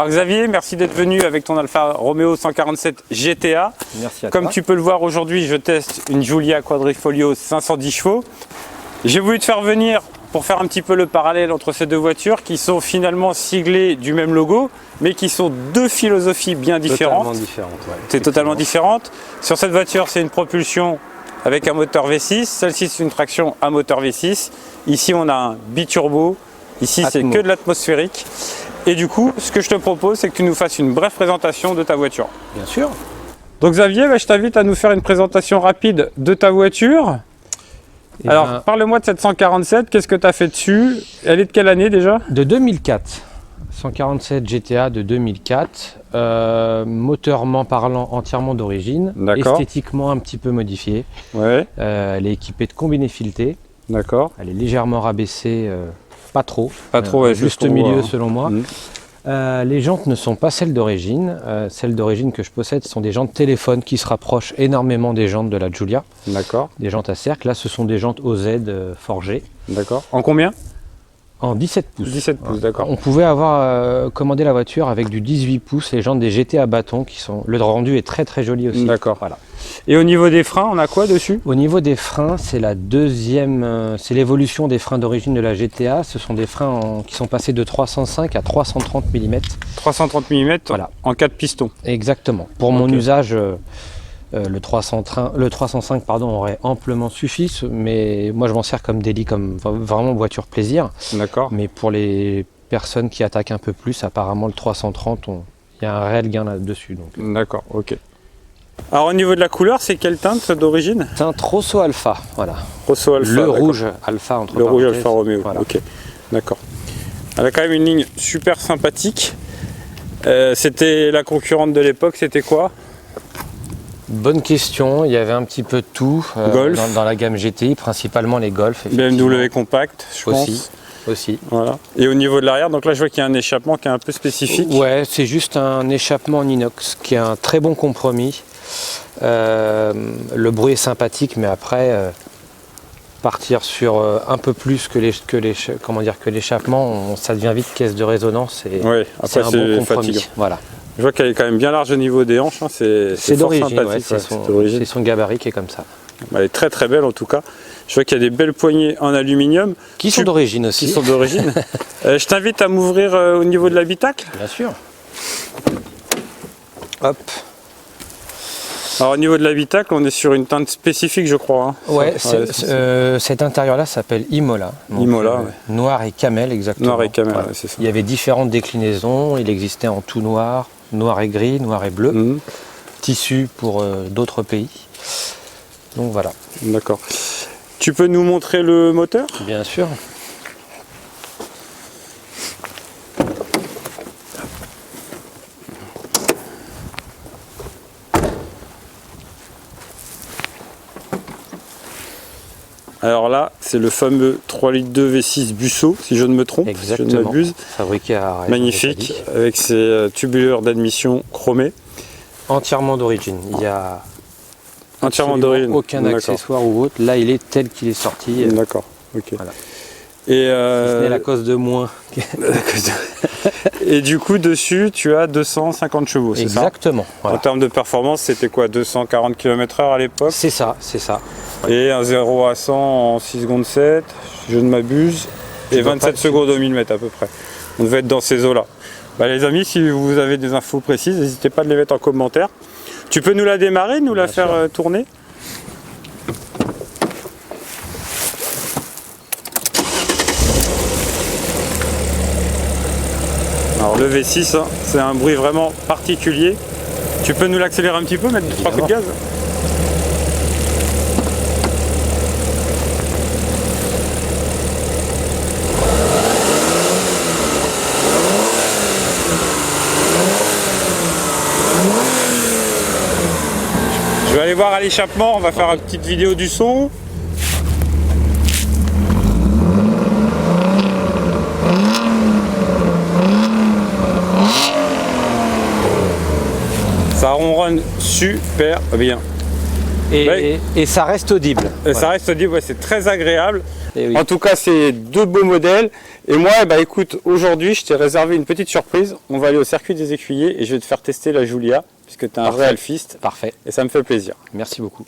Alors Xavier, merci d'être venu avec ton Alfa Romeo 147 GTA. Merci à Comme toi. tu peux le voir aujourd'hui, je teste une Giulia Quadrifoglio 510 chevaux. J'ai voulu te faire venir pour faire un petit peu le parallèle entre ces deux voitures qui sont finalement siglées du même logo, mais qui sont deux philosophies bien différentes. Totalement différentes. Ouais, c'est totalement différente. Sur cette voiture, c'est une propulsion avec un moteur V6. Celle-ci, c'est une traction à moteur V6. Ici, on a un biturbo. Ici, c'est que de l'atmosphérique. Et du coup, ce que je te propose, c'est que tu nous fasses une brève présentation de ta voiture. Bien sûr. Donc Xavier, je t'invite à nous faire une présentation rapide de ta voiture. Alors, parle-moi de cette 147, qu'est-ce que tu as fait dessus? Elle est de quelle année déjà? De 2004. 147 GTA de 2004. Moteurement parlant, entièrement d'origine. Esthétiquement un petit peu modifiée. Ouais. Elle est équipée de combinés filetés. D'accord. Elle est légèrement rabaissée. Pas trop, ouais, juste milieu selon moi. Les jantes ne sont pas celles d'origine. Celles d'origine que je possède sont des jantes téléphone qui se rapprochent énormément des jantes de la Giulia. D'accord. Des jantes à cercle. Là, ce sont des jantes OZ forgées. D'accord. En combien? En 17 pouces. 17 pouces, d'accord. On pouvait avoir commandé la voiture avec du 18 pouces, les jantes des GT à bâton qui sont. Le rendu est très très joli aussi. D'accord. Voilà. Et au niveau des freins, on a quoi dessus? Au niveau des freins, c'est la deuxième, c'est l'évolution des freins d'origine de la GTA. Ce sont des freins qui sont passés de 305 à 330 mm. 330 mm voilà. En 4 pistons. Exactement. Pour mon usage, le 305 aurait amplement suffi, mais moi je m'en sers comme délit, comme vraiment voiture plaisir. D'accord. Mais pour les personnes qui attaquent un peu plus, apparemment le 330, il y a un réel gain là-dessus. D'accord, ok. Alors au niveau de la couleur, c'est quelle teinte d'origine? Teinte Rosso Alfa, voilà. Rosso Alfa. Le rouge Alfa entre le parenthèses. Rouge Alfa Romeo, voilà. Ok. D'accord. Elle a quand même une ligne super sympathique. C'était la concurrente de l'époque, c'était quoi? Bonne question, il y avait un petit peu de tout dans la gamme GTI, principalement les Golf. BMW compact, je pense. Aussi. Voilà. Et au niveau de l'arrière, donc là je vois qu'il y a un échappement qui est un peu spécifique. Ouais, c'est juste un échappement en inox qui est un très bon compromis. Le bruit est sympathique, mais après partir sur un peu plus que l'échappement, ça devient vite caisse de résonance et c'est un bon compromis. Voilà. Je vois qu'elle est quand même bien large au niveau des hanches, hein. C'est d'origine, ouais, c'est son gabarit qui est comme ça. Elle est très très belle en tout cas. Je vois qu'il y a des belles poignées en aluminium. Qui sont d'origine aussi. Qui sont d'origine. Je t'invite à m'ouvrir au niveau de l'habitacle. Bien sûr. Hop. Alors au niveau de l'habitacle, on est sur une teinte spécifique je crois. Hein. Ouais, cet intérieur-là s'appelle Imola. Donc, Imola, ouais. Noir et camel exactement. Noir et camel, voilà. Ouais, c'est ça. Il y avait différentes déclinaisons, il existait en tout noir, noir et gris, noir et bleu, tissu pour d'autres pays. Donc voilà. D'accord. Tu peux nous montrer le moteur? Bien sûr. Alors là, c'est le fameux 3 litres 2 V6 Busso, si je ne me trompe, exactement. si je ne m'abuse. Fabriqué à magnifique, avec ses tubuleurs d'admission chromés. Entièrement d'origine. Il y a entièrement d'origine. Aucun accessoire ou autre. Là, il est tel qu'il est sorti. D'accord. Ok. Voilà. Et c'est la cause de moins. Et du coup, dessus, tu as 250 chevaux, c'est ça? Exactement. Voilà. En termes de performance, c'était quoi? 240 km/h à l'époque? C'est ça, c'est ça. Et un 0 à 100 en 6 secondes 7, si je ne m'abuse. Et 27 secondes au 1000 mètres à peu près. On devait être dans ces eaux-là. Bah, les amis, si vous avez des infos précises, n'hésitez pas à les mettre en commentaire. Tu peux nous la démarrer, nous la faire tourner? Alors le V6, hein, c'est un bruit vraiment particulier. Tu peux nous l'accélérer un petit peu, mettre 3 coups de gaz? Je vais aller voir à l'échappement, on va faire une petite vidéo du son. Ça ronronne super bien. Et ça reste audible. Ça reste audible, ouais, c'est très agréable. Oui. En tout cas, c'est 2 beaux modèles. Et moi, écoute, aujourd'hui, je t'ai réservé une petite surprise. On va aller au circuit des écuyers et je vais te faire tester la Giulia, puisque tu es un vrai alphiste. Parfait. Et ça me fait plaisir. Merci beaucoup.